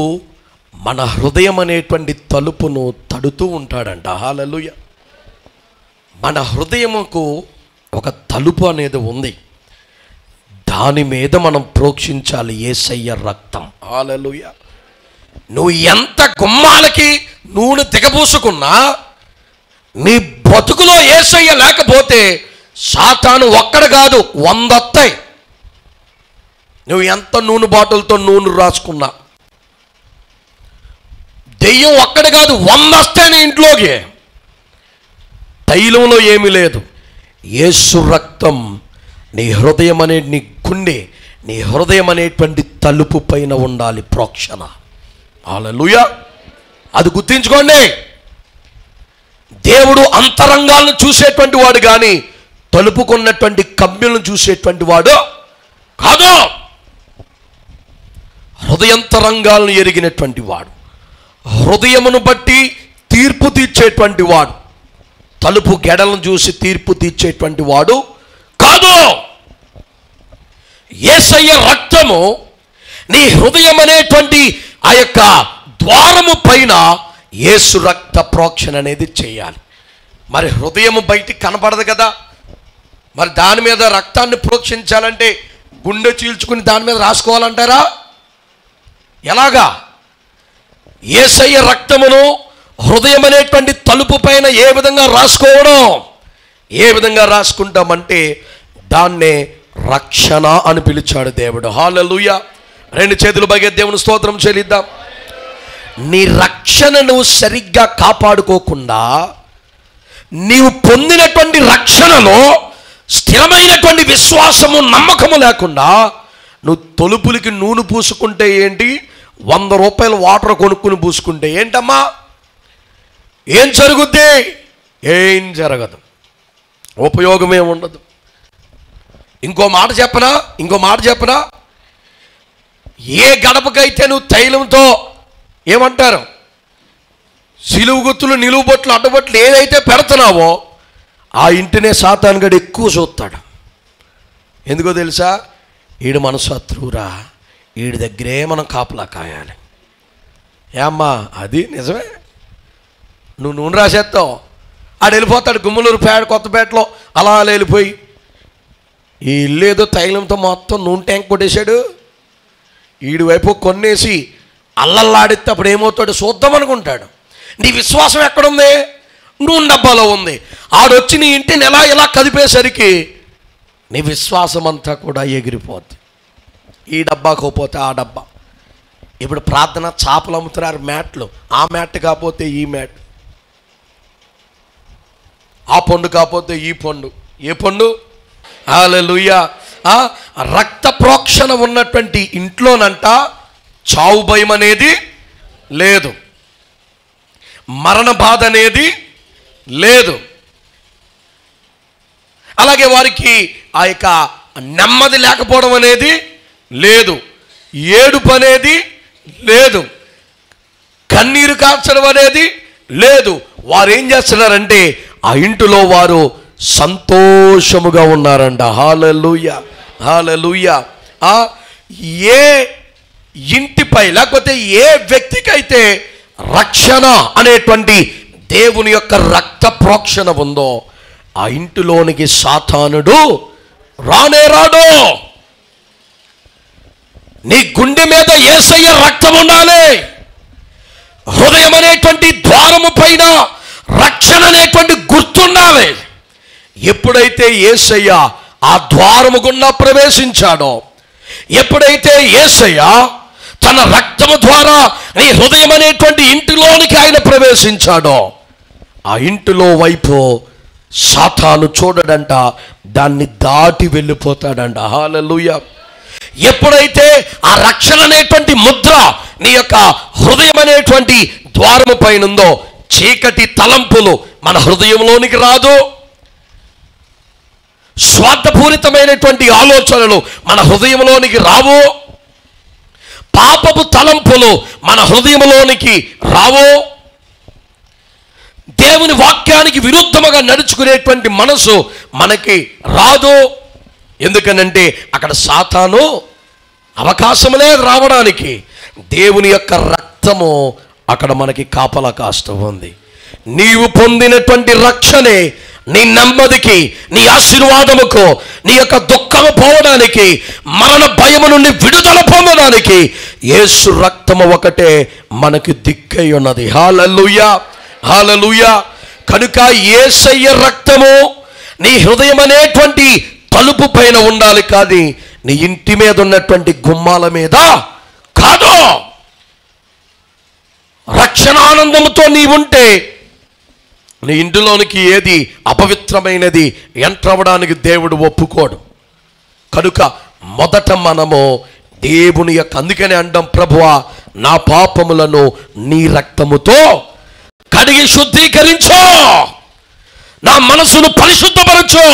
మన హృదయం అనేటువంటి తలుపును తడుతూ ఉంటాడంట. హల్లెలూయా. మన హృదయముకు ఒక తలుపు అనేది ఉంది, దాని మీద మనం ప్రోక్షించాలి యేసయ్య రక్తం. హల్లెలూయా. నువ్వు ఎంత గుమ్మాలకి నూనె దిగబూసుకున్నా నీ బతుకులో యేసయ్య లేకపోతే సాతాను ఒక్కడ కాదు 100 వస్తాయి. నువ్వు ఎంత నూనె బాటిల్తో నూనె రాసుకున్నా దెయ్యం ఒక్కడ కాదు 100 వస్తాయి నీ ఇంట్లోకి. తైలంలో ఏమీ లేదు. యేసు రక్తం నీ హృదయం అనే నీ గుండె, నీ హృదయం అనేటువంటి తలుపు పైన ఉండాలి ప్రోక్షణ. హల్లెలూయా. అది గుర్తించుకోండి. దేవుడు అంతరంగాలను చూసేటువంటి వాడు కానీ తలుపుకున్నటువంటి కమ్యులను చూసేటువంటి వాడు కాదు. హృదయంతరంగాలను ఎరిగినటువంటి వాడు, హృదయమును బట్టి తీర్పు తీర్చేటువంటి వాడు, తలుపు గెడలను చూసి తీర్పు తీర్చేటువంటి వాడు కాదు. యేసయ్య రక్తము నీ హృదయం అనేటువంటి ఆ యొక్క ద్వారము పైన యేసు రక్త ప్రోక్షణ అనేది చేయాలి. మరి హృదయము బయటికి కనపడదు కదా, మరి దాని మీద రక్తాన్ని ప్రోక్షించాలంటే గుండె చీల్చుకుని దాని మీద రాసుకోవాలంటారా? ఎలాగా? యేసయ్య రక్తమును హృదయం అనేటువంటి తలుపు పైన ఏ విధంగా రాసుకోవడం, ఏ విధంగా రాసుకుంటామంటే దాన్నే రక్షణ అని పిలిచాడు దేవుడు. హల్లెలూయా. 2 చేతులు పైకి దేవుని స్తోత్రం చెల్లిద్దాం. నీ రక్షణను సరిగ్గా కాపాడుకోకుండా నీవు పొందినటువంటి రక్షణలో స్థిరమైనటువంటి విశ్వాసము, నమ్మకము లేకుండా నువ్వు తలుపులకి నూనె పూసుకుంటే ఏంటి, 100 రూపాయలు వాటర్ కొనుక్కుని పూసుకుంటే ఏంటమ్మా? ఏం జరుగుద్ది? ఏం జరగదు, ఉపయోగమే ఉండదు. ఇంకో మాట చెప్పనా? ఏ గడపకైతే నువ్వు తైలంతో ఏమంటారు సిలువు గుర్తులు, నిలువు బొట్లు, అడ్డబొట్లు ఏదైతే పెడుతున్నావో ఆ ఇంటినే సాతాను గడు ఎక్కువ చూస్తాడు. ఎందుకో తెలుసా? ఈడు మన శత్రువురా, ఈడి దగ్గరే మనం కాపలా కాయాలి. ఏమ్మా అది నిజమే. నువ్వు నూనె రాసేస్తావు, ఆడు వెళ్ళిపోతాడు గుమ్మలూరు పేడ కొత్తపేటలో అలా వెళ్ళిపోయి ఈ ఇల్లు ఏదో తైలంతో మొత్తం నూనె ట్యాంక్ కొట్టేశాడు. ఈడి వైపు కొన్నేసి అల్లల్లాడితే అప్పుడు ఏమవుతాడు చూద్దాం అనుకుంటాడు. నీ విశ్వాసం ఎక్కడుంది? నూనె డబ్బాలో ఉంది. ఆడొచ్చి నీ ఇంటిని ఎలా కదిపేసరికి నీ విశ్వాసం అంతా కూడా ఎగిరిపోద్ది. ఈ డబ్బాకు పోతే ఆ డబ్బా. ఇప్పుడు ప్రార్థన చేపలు అమ్ముతున్నారు, మ్యాట్లు. ఆ మ్యాట్ కాకపోతే ఈ మ్యాట్, ఆ పండు కాకపోతే ఈ పండు. ఏ పండు? హల్లెలూయా. రక్త ప్రోక్షణ ఉన్నటువంటి ఇంట్లోనంట చావు భయం అనేది లేదు, మరణ బాధ అనేది లేదు. అలాగే వారికి ఆ యొక్క నెమ్మది లేకపోవడం అనేది లేదు, ఏడుపు అనేది లేదు, కన్నీరు కార్చడం అనేది లేదు. వారు ఏం చేస్తున్నారంటే ఆ ఇంటిలో వారు సంతోషముగా ఉన్నారంట. హల్లెలూయా, హల్లెలూయా. ఏ ఇంటిపై లేకపోతే ఏ వ్యక్తికైతే రక్షణ అనేటువంటి దేవుని యొక్క రక్త ప్రోక్షణ ఉందో ఆ ఇంటిలోనికి సాతానుడు రానే రాడు. నీ గుండె మీద యేసయ్య రక్తం ఉండాలి. హృదయం అనేటువంటి ద్వారము పైన రక్షణ అనేటువంటి గుర్తుండాలి. ఎప్పుడైతే యేసయ్య ఆ ద్వారము గుండా ప్రవేశించాడో, ఎప్పుడైతే యేసయ్య తన రక్తము ద్వారా నీ హృదయం అనేటువంటి ఇంటిలోనికి ఆయన ప్రవేశించాడో ఆ ఇంటిలో వైపు సాతాను చూడడంట, దాన్ని దాటి వెళ్ళిపోతాడంట. హల్లెలూయా. ఎప్పుడైతే ఆ రక్షణ అనేటువంటి ముద్ర నీ యొక్క హృదయం అనేటువంటి ద్వారము పైన ఉందో చీకటి తలంపులు మన హృదయంలోనికి రాదు, స్వార్థపూరితమైనటువంటి ఆలోచనలు మన హృదయంలోనికి రావు, పాపపు తలంపులు మన హృదయంలోనికి రావు, దేవుని వాక్యానికి విరుద్ధముగా నడుచుకునేటువంటి మనసు మనకి రాదు. ఎందుకనంటే అక్కడ సాతాను అవకాశం లేదు రావడానికి. దేవుని యొక్క రక్తము అక్కడ మనకి కాపలా కాస్తూ ఉంది. నీవు పొందినటువంటి రక్షణే నీ నెమ్మదికి, నీ ఆశీర్వాదముకు, నీ యొక్క దుఃఖము పోవడానికి, మరణ భయము నుండి విడుదల పొందడానికి యేసు రక్తము ఒకటే మనకి దిక్కై ఉన్నది. హల్లెలూయా, హల్లెలూయా. కనుక యేసయ్య రక్తము నీ హృదయం అనేటువంటి తలుపు పైన ఉండాలి, కానీ నీ ఇంటి మీద ఉన్నటువంటి గుమ్మాల మీద కాదు. రక్షణ ఆనందంతో నీవుంటే నీ ఇంటిలోనికి ఏది అపవిత్రమైనది ఎంటర్ అవ్వడానికి దేవుడు ఒప్పుకోడు. కనుక మొదట మనము దేవుని యొక్క, అందుకనే అంటాం, ప్రభువా నా పాపములను నీ రక్తముతో కడిగి శుద్ధీకరించు, నా మనసును పరిశుద్ధపరచు,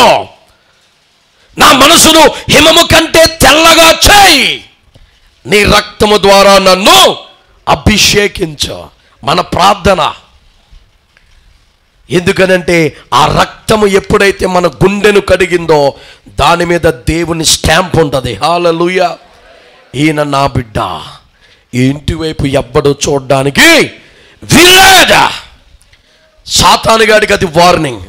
నా మనసును హిమము కంటే తెల్లగా చేయి, నీ రక్తము ద్వారా నన్ను అభిషేకించు. మన ప్రార్థన. ఎందుకనంటే ఆ రక్తము ఎప్పుడైతే మన గుండెను కడిగిందో దాని మీద దేవుని స్టాంప్ ఉంటుంది. హల్లెలూయా. ఈయన నా బిడ్డ, ఈ ఇంటి వైపు ఎవ్వడు చూడడానికి వీల్లేదా. సాతాను గాడికి అది వార్నింగ్.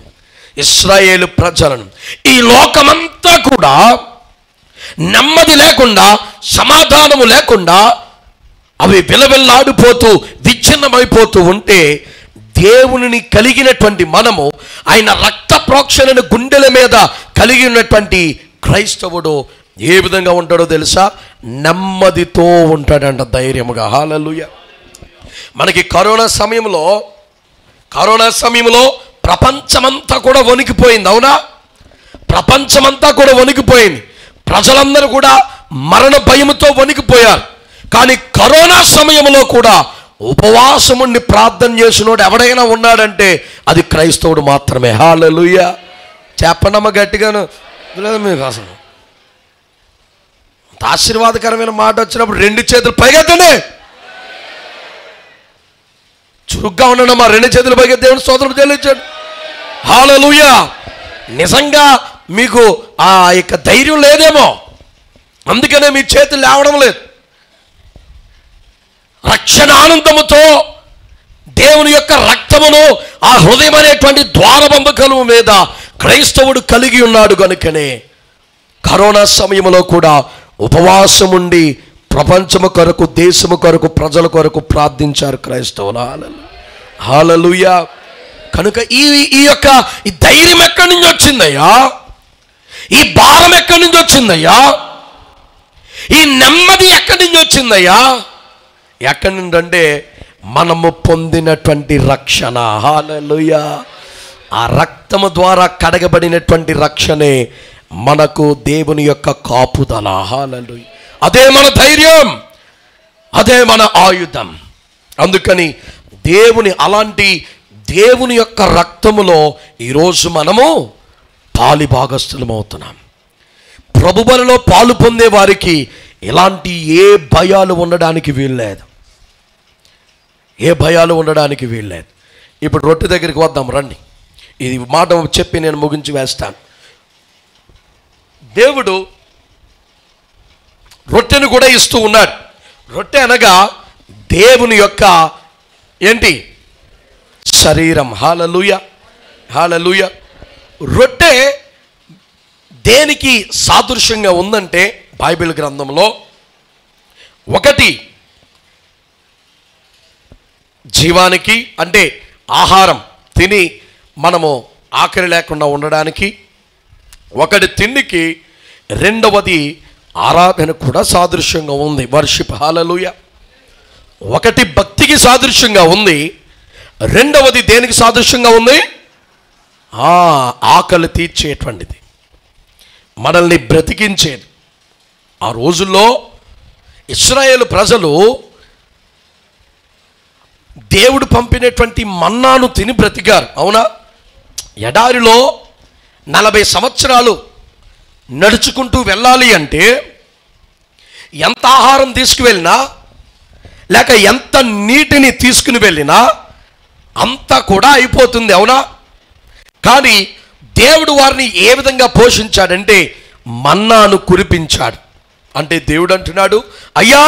ఇశ్రాయేలు ప్రజలను, ఈ లోకమంతా కూడా నెమ్మది లేకుండా, సమాధానము లేకుండా అవి విలవిల్లాడిపోతూ విచ్ఛిన్నమైపోతూ ఉంటే దేవునిని కలిగినటువంటి మనము, ఆయన రక్త ప్రోక్షణను గుండెల మీద కలిగి ఉన్నటువంటి క్రైస్తవుడు ఏ విధంగా ఉంటాడో తెలుసా? నెమ్మదితో ఉంటాడంట, ధైర్యముగా. హల్లెలూయా. మనకి కరోనా సమయంలో ప్రపంచమంతా కూడా వణికిపోయింది, అవునా? ప్రపంచమంతా కూడా వణికిపోయింది. ప్రజలందరూ కూడా మరణ భయముతో వణికిపోయారు. కానీ కరోనా సమయంలో కూడా ఉపవాసం ఉండి ప్రార్థన చేసినోడు ఎవడైనా ఉన్నాడంటే అది క్రైస్తవుడు మాత్రమే. హల్లెలూయా. చెప్పండమ్మ గట్టిగాను. మీకు అసలు ఆశీర్వాదకరమైన మాట వచ్చినప్పుడు రెండు చేతులు పైకెత్తండి, చురుగ్గా ఉండడమ్మా. రెండు చేతులు పైకి దేవుని స్తోత్రం చెల్లించండి. హల్లెలూయా. నిజంగా మీకు ఆ యొక్క ధైర్యం లేదేమో, అందుకనే మీ చేతులు లేవడం లేదు. రక్షణ ఆనందముతో దేవుని యొక్క రక్తమును ఆ హృదయం అనేటువంటి ద్వారబంధకము మీద క్రైస్తవుడు కలిగి ఉన్నాడు. కనుకనే కరోనా సమయంలో కూడా ఉపవాసం ఉండి ప్రపంచము కొరకు, దేశము కొరకు, ప్రజల కొరకు ప్రార్థించారు క్రైస్తవులు. హల్లెలూయా. కనుక ఈ యొక్క ధైర్యం ఎక్కడి నుంచి వచ్చిందయ్యా? ఈ భారం ఎక్కడి నుంచి వచ్చిందయ్యా? ఈ నెమ్మది ఎక్కడి నుంచి వచ్చిందయ్యా? ఎక్కడి నుండి అంటే మనము పొందినటువంటి రక్షణ. హల్లెలూయా. ఆ రక్తము ద్వారా కడగబడినటువంటి రక్షణే మనకు దేవుని యొక్క కాపుదల. హల్లెలూయా. అదే మన ధైర్యం, అదే మన ఆయుధం. అందుకని అలాంటి దేవుని యొక్క రక్తములో ఈరోజు మనము పాలి భాగస్థులం అవుతున్నాం. ప్రభుబలలో పాలు పొందే వారికి ఇలాంటి ఏ భయాలు ఉండడానికి వీల్లేదు, ఏ భయాలు ఉండడానికి వీల్లేదు. ఇప్పుడు రొట్టె దగ్గరికి వద్దాం రండి. ఇది మాట చెప్పి నేను ముగించి వేస్తాను. దేవుడు రొట్టెను కూడా ఇస్తూ ఉన్నాడు. రొట్టె అనగా దేవుని యొక్క ఏంటి? శరీరం. హల్లెలూయా, హల్లెలూయా. రొట్టె దేనికి సాదృశ్యంగా ఉందంటే బైబిల్ గ్రంథంలో ఒకటి జీవానికి, అంటే ఆహారం తిని మనము ఆకలి లేకుండా ఉండడానికి, ఒకటి తిండికి, రెండవది ఆరాధన కూడా సాదృశ్యంగా ఉంది, వర్షిప్. హల్లెలూయా. ఒకటి భక్తికి సాదృశ్యంగా ఉంది, రెండవది దేనికి సాదృశ్యంగా ఉంది? ఆకలి తీర్చేటువంటిది, మనల్ని బ్రతికించేది. ఆ రోజుల్లో ఇశ్రాయేలు ప్రజలు దేవుడు పంపినటువంటి మన్నాను తిని బ్రతికారు. అవునా? ఎడారిలో 40 సంవత్సరాలు నడుచుకుంటూ వెళ్ళాలి అంటే ఎంత ఆహారం తీసుకువెళ్ళినా లేక ఎంత నీటిని తీసుకుని వెళ్ళినా అంతా కూడా అయిపోతుంది. అవునా? కానీ దేవుడు వారిని ఏ విధంగా పోషించాడంటే మన్నాను కురిపించాడు. అంటే దేవుడు అంటున్నాడు, అయ్యా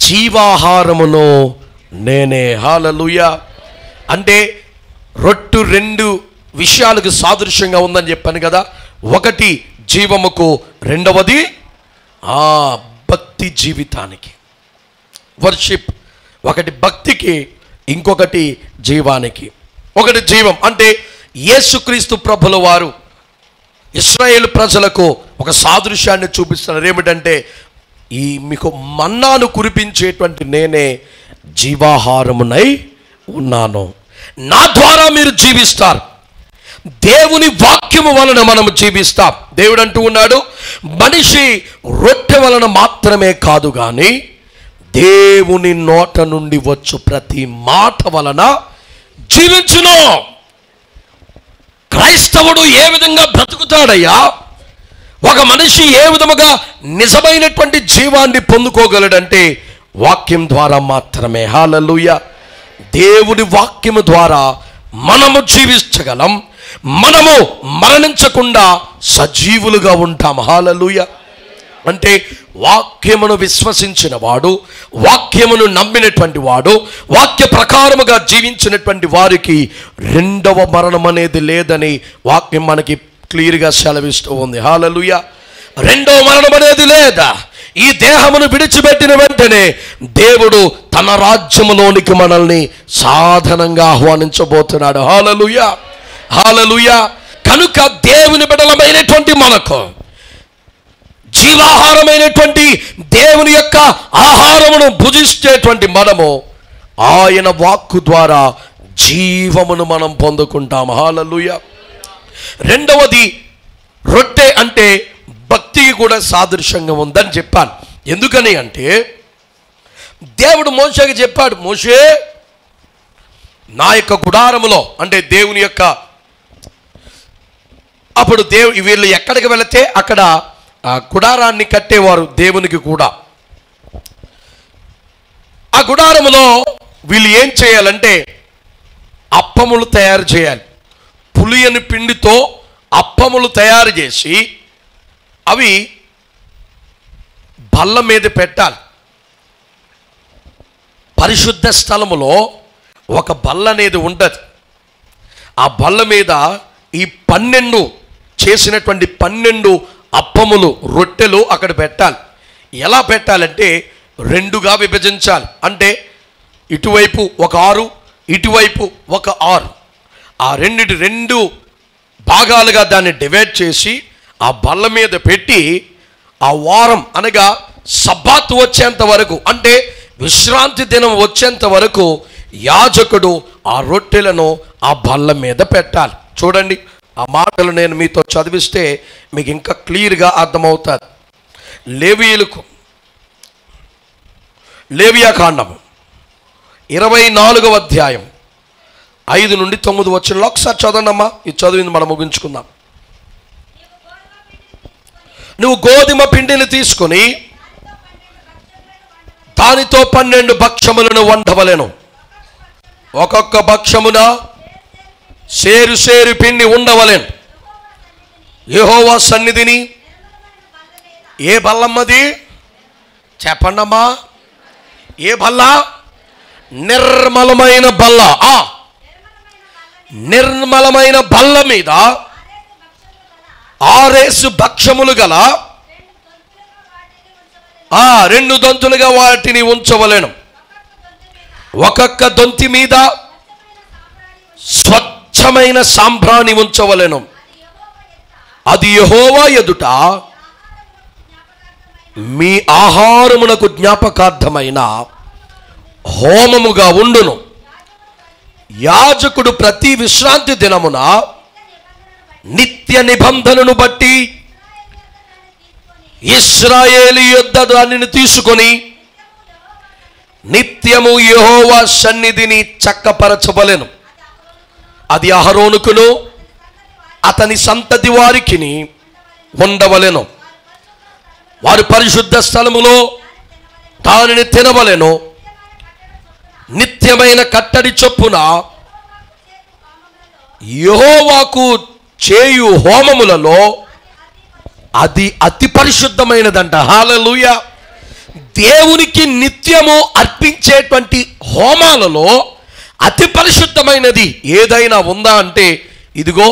జీవాహారమును నేనే. హల్లెలూయా. అంటే రొట్టు 2 విషయాలకు సాదృశ్యంగా ఉందని చెప్పాను కదా. ఒకటి జీవముకు, రెండవది భక్తి జీవితానికి, వర్షిప్. ఒకటి భక్తికి, ఇంకొకటి జీవానికి. ఒకటి జీవం అంటే యేసుక్రీస్తు ప్రభుల వారు ఇశ్రాయేలు ప్రజలకు ఒక సాదృశ్యాన్ని చూపిస్తున్నారు. ఏమిటంటే మీకు మన్నాను కురిపించేటువంటి నేనే జీవాహారమునై ఉన్నాను, నా ద్వారా మీరు జీవిస్తారు. దేవుని వాక్యము వలన మనము జీవిస్తాం. దేవుడు అంటూ ఉన్నాడు, మనిషి రొట్టె వలన మాత్రమే కాదు కానీ దేవుని నోట నుండి వచ్చు ప్రతి మాట వలన జీవించును. క్రైస్తవుడు ఏ విధంగా బ్రతుకుతాడయ్యా? ఒక మనిషి ఏ విధముగా నిజమైనటువంటి జీవాన్ని పొందుకోగలడంటే వాక్యం ద్వారా మాత్రమే. హల్లెలూయా. దేవుని వాక్యము ద్వారా మనము జీవించగలం, మనము మరణించకుండా సజీవులుగా ఉంటాం. హల్లెలూయా. అంటే వాక్యమును విశ్వసించిన వాడు, వాక్యమును నమ్మినటువంటి వాడు, వాక్య ప్రకారముగా జీవించినటువంటి వారికి రెండవ మరణం అనేది లేదని వాక్యం మనకి క్లియర్గా సెలవిస్తూ ఉంది. హల్లెలూయా. రెండవ మరణం అనేది లేదా? ఈ దేహమును విడిచిపెట్టిన వెంటనే దేవుడు తన రాజ్యములోనికి మనల్ని సాధనంగా ఆహ్వానించబోతున్నాడు. హల్లెలూయా, హల్లెలూయా. కనుక దేవుని బిడ్డలమైనటువంటి మనకు జీవాహారమైనటువంటి దేవుని యొక్క ఆహారమును భుజించేటువంటి మనము ఆయన వాక్కు ద్వారా జీవమును మనం పొందుకుంటాం. హల్లెలూయా. రెండవది రొట్టె అంటే భక్తికి కూడా సాదృశ్యంగా ఉందని చెప్పాను. ఎందుకని అంటే దేవుడు మోషేకి చెప్పాడు, మోషే నా యొక్క గుడారములో, అంటే దేవుని యొక్క, అప్పుడు వీళ్ళు ఎక్కడికి వెళితే అక్కడ ఆ గుడారాన్ని కట్టేవారు దేవునికి కూడా. ఆ గుడారములో వీళ్ళు ఏం చేయాలంటే అప్పములు తయారు చేయాలి. పులియని పిండితో అప్పములు తయారు చేసి అవి బల్ల మీద పెట్టాలి. పరిశుద్ధ స్థలములో ఒక బల్ల అనేది ఉండదు. ఆ బల్ల మీద ఈ 12 చేసినటువంటి 12 అప్పములు, రొట్టెలు అక్కడ పెట్టాలి. ఎలా పెట్టాలంటే 2గా విభజించాలి. అంటే ఇటువైపు ఒక 6, ఇటువైపు ఒక 6. ఆ 2 భాగాలుగా దాన్ని డివైడ్ చేసి ఆ బల్ల మీద పెట్టి ఆ వారం అనగా సబ్బాతు వచ్చేంత వరకు, అంటే విశ్రాంతి దినం వచ్చేంత వరకు యాజకుడు ఆ రొట్టెలను ఆ బల్ల మీద పెట్టాలి. చూడండి, ఆ మాటలు నేను మీతో చదివిస్తే మీకు ఇంకా క్లియర్గా అర్థమవుతుంది. లేవియాకాండము 24వ అధ్యాయం 5 నుండి 9 వచనంలో ఒకసారి చదవండమ్మా. ఇది చదివింది మనం ముగించుకుందాం. నువ్వు గోధుమ పిండిని తీసుకొని దానితో 12 భక్షములను వండవలెను. ఒక్కొక్క భక్షమున సేరు సేరు పిండి ఉండవలెను. యెహోవా సన్నిధిని. ఏ బల్లమ్మది చెప్పండమ్మా? ఏ బల్ల? నిర్మలమైన బల్ల. నిర్మలమైన బల్ల మీద 6 భక్షములు గల 2 దొంతులుగా వాటిని ఉంచవలెను. ఒక్కొక్క దొంతి మీద స్వచ్ఛమైన సాంబ్రాణి ఉంచవలెను. అది యెహోవా ఎదుట మీ ఆహారమునకు జ్ఞాపకార్థమైన హోమముగా ఉండును. యాజకుడు ప్రతి విశ్రాంతి దినమున నిత్య నిబంధనను బట్టి ఇశ్రాయేలు యొద్ద దానిని తీసుకొని నిత్యము యెహోవా సన్నిధిని చక్కపరచవలెను. అది అహరోనుకును అతని సంతతి వారికిని ఉండవలెను. వారు పరిశుద్ధ స్థలములో దానిని తినవలెను. నిత్యమైన కట్టడి చొప్పున యెహోవాకు చేయు హోమములలో అది అతి పరిశుద్ధమైనదంట. హల్లెలూయా. దేవునికి నిత్యము అర్పించేటువంటి హోమాలలో అతి పరిశుద్ధమైనది ఏదైనా ఉందా అంటే ఇదిగో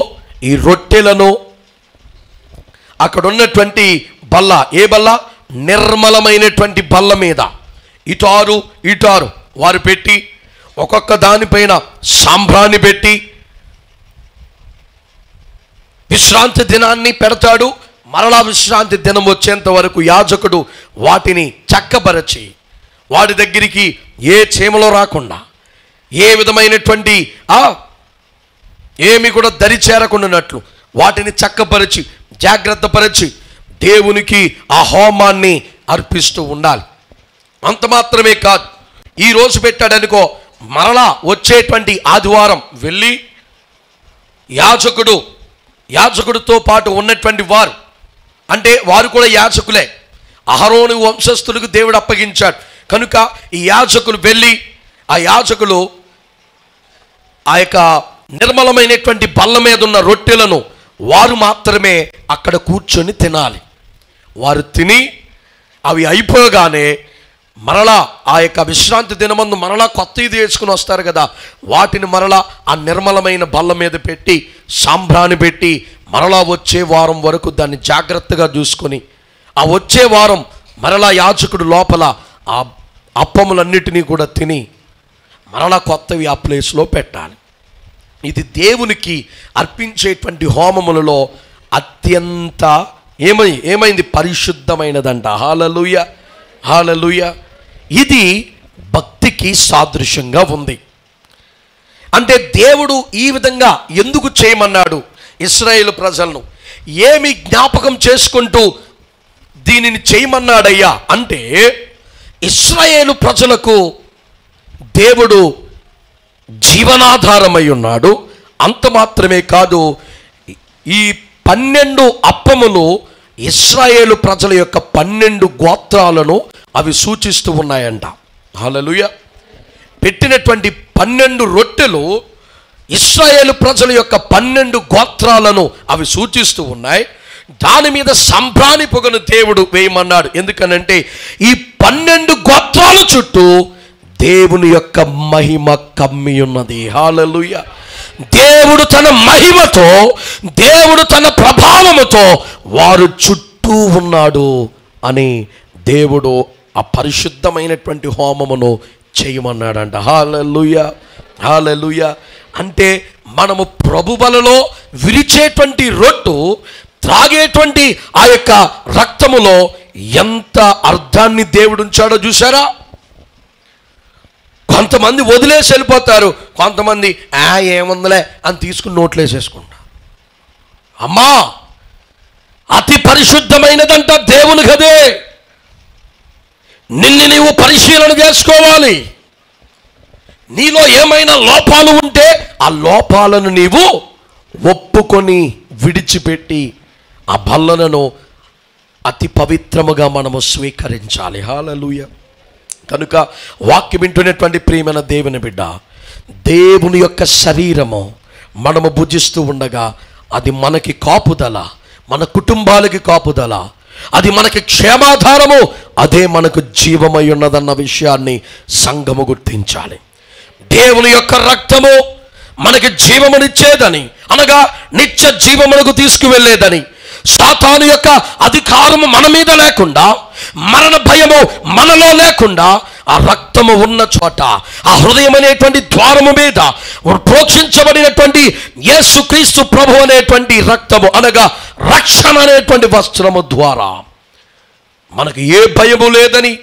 ఈ రొట్టెలను అక్కడ ఉన్నటువంటి బల్ల. ఏ బల్ల? నిర్మలమైనటువంటి బల్ల మీద ఇటారు వారు పెట్టి ఒక్కొక్క దానిపైన సాంబ్రాన్ని పెట్టి విశ్రాంతి దినాన్ని పెడతాడు. మరలా విశ్రాంతి దినం వచ్చేంత వరకు యాజకుడు వాటిని చక్కబరచి వాటి దగ్గరికి ఏ చీమలో రాకుండా, ఏ విధమైనటువంటి ఏమి కూడా దరి చేరకుండానట్లు వాటిని చక్కపరిచి జాగ్రత్తపరిచి దేవునికి ఆ హోమాన్ని అర్పిస్తూ ఉండాలి. అంత మాత్రమే కాదు, ఈరోజు పెట్టాడనుకో, మరలా వచ్చేటువంటి ఆదివారం వెళ్ళి యాజకుడితో పాటు ఉన్నటువంటి వారు, అంటే వారు కూడా యాజకులే, అహరోను వంశస్థులకు దేవుడు అప్పగించాడు కనుక ఈ యాజకులు వెళ్ళి ఆ యాజకులు ఆ యొక్క నిర్మలమైనటువంటి బల్ల మీద ఉన్న రొట్టెలను వారు మాత్రమే అక్కడ కూర్చొని తినాలి. వారు తిని అవి అయిపోగానే మరలా ఆ యొక్క విశ్రాంతి దినమందు మరలా కొత్త ఇది వేసుకుని వస్తారు కదా, వాటిని మరలా ఆ నిర్మలమైన బల్ల మీద పెట్టి సాంబ్రాన్ని పెట్టి మరలా వచ్చే వారం వరకు దాన్ని జాగ్రత్తగా చూసుకొని ఆ వచ్చే వారం మరలా యాజకుడు లోపల ఆ అప్పములన్నిటినీ కూడా తిని మరలా కొత్తవి ఆ ప్లేస్లో పెట్టాలి. ఇది దేవునికి అర్పించేటువంటి హోమములలో అత్యంత ఏమైంది పరిశుద్ధమైనదంట. హల్లెలూయా, హల్లెలూయా. ఇది భక్తికి సాదృశ్యంగా ఉంది. అంటే దేవుడు ఈ విధంగా ఎందుకు చేయమన్నాడు ఇశ్రాయేలు ప్రజలను? ఏమి జ్ఞాపకం చేసుకుంటూ దీనిని చేయమన్నాడయ్యా అంటే, ఇశ్రాయేలు ప్రజలకు దేవుడు జీవనాధారమై ఉన్నాడు. అంత మాత్రమే కాదు, ఈ 12 అప్పములు ఇశ్రాయేలు ప్రజల యొక్క 12 గోత్రాలను అవి సూచిస్తూ ఉన్నాయంట. హల్లెలూయా. పెట్టినటువంటి 12 రొట్టెలు ఇశ్రాయేలు ప్రజల యొక్క 12 గోత్రాలను అవి సూచిస్తూ ఉన్నాయి. దాని మీద సంభ్రాని పొగను దేవుడు వేయమన్నాడు. ఎందుకనంటే ఈ 12 గోత్రాల చుట్టూ దేవుని యొక్క మహిమ కమ్మి ఉన్నది. హల్లెలూయా. దేవుడు తన మహిమతో, దేవుడు తన ప్రభావముతో వారు చుట్టూ ఉన్నాడు అని దేవుడు ఆ పరిశుద్ధమైనటువంటి హోమమును చేయమన్నాడంట. హల్లెలూయా, హల్లెలూయా. అంటే మనము ప్రభు బలలో విరిచేటువంటి రొట్టు త్రాగేటువంటి ఆ యొక్క రక్తములో ఎంత అర్థాన్ని దేవుడు ఉంచాడో చూసారా? కొంతమంది వదిలేసి వెళ్ళిపోతారు, కొంతమంది ఏముందలే అని తీసుకుని నోట్లో వేసేసుకుంటారు. అమ్మా, అతి పరిశుద్ధమైనదంట దేవుని గదే. నిన్ను నీవు పరిశీలన చేసుకోవాలి. నీలో ఏమైనా లోపాలు ఉంటే ఆ లోపాలను నీవు ఒప్పుకొని విడిచిపెట్టి ఆ బల్లలను అతి పవిత్రముగా మనము స్వీకరించాలి. హల్లెలూయా. కనుక వాక్యం వింటున్నటువంటి ప్రియమైన దేవుని బిడ్డ, దేవుని యొక్క శరీరము మనము భుజిస్తూ ఉండగా అది మనకి కాపుదల, మన కుటుంబాలకి కాపుదల, అది మనకి క్షేమాధారము, అదే మనకు జీవమై ఉన్నదన్న విషయాన్ని సంఘము గుర్తించాలి. దేవుని యొక్క రక్తము మనకి జీవమునిచ్చేదని, అనగా నిత్య జీవమునకు తీసుకువెళ్ళేదని, సాతాను యొక్క అధికారము మన మీద లేకుండా, మరణ భయము మనలో లేకుండా, ఆ రక్తము ఉన్న చోట, ఆ హృదయం అనేటువంటి ద్వారము మీద ప్రోక్షించబడినటువంటి యేసుక్రీస్తు ప్రభు అనేటువంటి రక్తము, అనగా రక్షణ అనేటువంటి వస్త్రము ద్వారా మనకు ఏ భయము లేదని,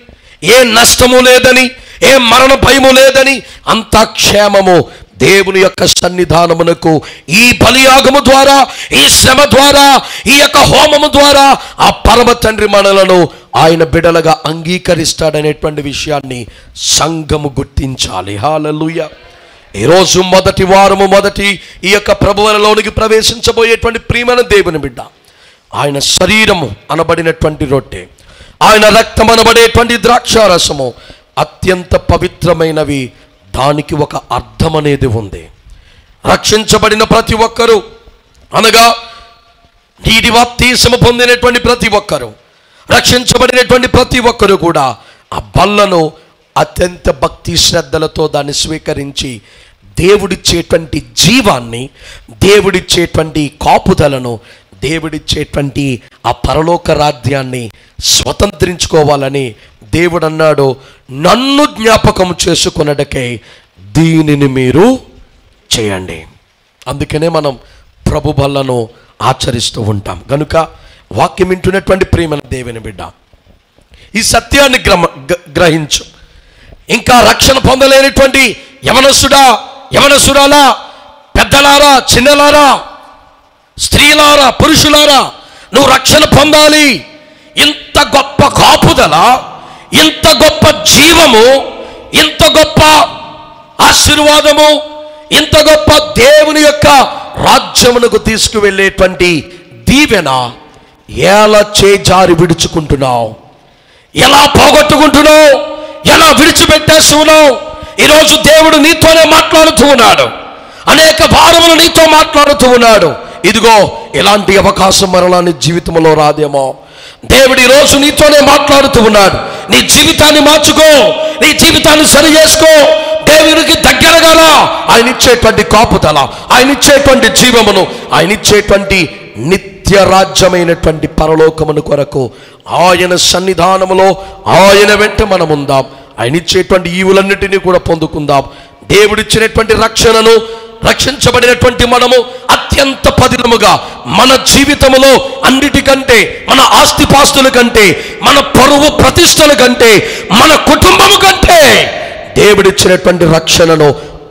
ఏ నష్టము లేదని, ఏ మరణ భయము లేదని, అంత క్షేమము దేవుని యొక్క సన్నిధానమునకు ఈ బలియాగము ద్వారా, ఈ శ్రమ ద్వారా, ఈ యొక్క హోమము ద్వారా ఆ పరమ తండ్రి మనలను ఆయన బిడలుగా అంగీకరిస్తాడనేటువంటి విషయాన్ని సంఘము గుర్తించాలి. హల్లెలూయా. ఈరోజు మొదటి వారము, మొదటి ఈ యొక్క ప్రభువులలోనికి ప్రవేశించబోయేటువంటి ప్రియమైన దేవుని బిడ్డ, ఆయన శరీరము అనబడినటువంటి రొట్టె, ఆయన రక్తం అనబడేటువంటి ద్రాక్షారసము అత్యంత పవిత్రమైనవి. దానికి ఒక అర్థం అనేది ఉంది. రక్షించబడిన ప్రతి ఒక్కరూ, అనగా నీటి బాప్తిసము పొందినటువంటి ప్రతి ఒక్కరూ, రక్షించబడినటువంటి ప్రతి ఒక్కరూ కూడా ఆ బల్లను అత్యంత భక్తి శ్రద్ధలతో దాన్ని స్వీకరించి దేవుడిచ్చేటువంటి జీవాన్ని, దేవుడిచ్చేటువంటి కాపుదలను, దేవుడిచ్చేటువంటి ఆ పరలోక రాజ్యాన్ని స్వతంత్రించుకోవాలని దేవుడు అన్నాడు, నన్ను జ్ఞాపకం చేసుకున్నటకై దీనిని మీరు చేయండి. అందుకనే మనం ప్రభు బల్లను ఆచరిస్తూ ఉంటాం. కనుక వాక్యం వింటున్నటువంటి ప్రియమైన దేవుని బిడ్డ, ఈ సత్యాన్ని గ్రహించు. ఇంకా రక్షణ పొందలేనటువంటి యవనస్తుడా, యవనస్తురాలా, పెద్దలారా, చిన్నలారా, స్త్రీలారా, పురుషులారా, నువ్వు రక్షణ పొందాలి. ఇంత గొప్ప కాపుదల, ఇంత గొప్ప జీవము, ఇంత గొప్ప ఆశీర్వాదము, ఇంత గొప్ప దేవుని యొక్క రాజ్యమునకు తీసుకువెళ్ళేటువంటి దీవెన ఎలా చేజారి విడుచుకుంటున్నావు, ఎలా పోగొట్టుకుంటున్నావు, ఎలా విడిచిపెట్టేస్తున్నావు? ఈరోజు దేవుడు నీతోనే మాట్లాడుతూ ఉన్నాడు. అనేక వారములు నీతో మాట్లాడుతూ ఉన్నాడు. ఇదిగో, ఇలాంటి అవకాశం మరలా నీ జీవితంలో రాదేమో. దేవుడు ఈరోజు నీతోనే మాట్లాడుతూ ఉన్నాడు. నీ జీవితాన్ని మార్చుకో, నీ జీవితాన్ని సరి చేసుకో, దేవునికి దగ్గరగా ఆయన ఇచ్చేటువంటి కాపుదల, ఆయన ఇచ్చేటువంటి జీవమును, ఆయన ఇచ్చేటువంటి నిత్య రాజ్యమైనటువంటి పరలోకమును కొరకు ఆయన సన్నిధానములో ఆయన వెంట మనం ఉందాం. ఆయన ఇచ్చేటువంటి ఈవులన్నిటినీ కూడా పొందుకుందాం. దేవుడిచ్చినటువంటి రక్షణను, రక్షించబడినటువంటి మనము అత్యంత పదిలముగా మన జీవితములో అన్నిటికంటే, మన ఆస్తిపాస్తుల కంటే, మన పరువు ప్రతిష్టల కంటే, మన కుటుంబము కంటే దేవుడిచ్చినటువంటి రక్షణను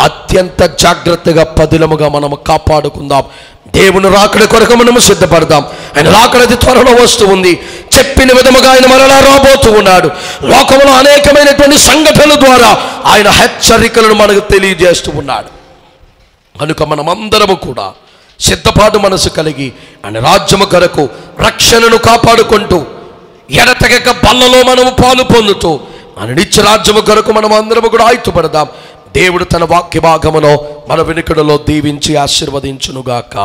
అత్యంత జాగ్రత్తగా పదిలముగా మనము కాపాడుకుందాం. దేవుని రాకడ కొరకు మనము సిద్ధపడదాం. ఆయన రాకడది త్వరలో వస్తూ ఉంది. చెప్పిన విధముగా ఆయన మరలా రాబోతూ ఉన్నాడు. లోకంలో అనేకమైనటువంటి సంఘటనల ద్వారా ఆయన హెచ్చరికలను మనకు తెలియజేస్తూ ఉన్నాడు. కనుక మనమందరము కూడా సిద్ధపాటు మనసు కలిగి ఆయన రాజ్యము కొరకు రక్షణను కాపాడుకుంటూ, ఎడతెగక బల్లలో మనము పాలు పొందుతూ ఆయన నిత్య రాజ్యము కొరకు మనం అందరము కూడా ఆయుధపడదాం. దేవుడు తన వాక్య భాగమును మన వెనుకడలో దీవించి ఆశీర్వదించునుగాక.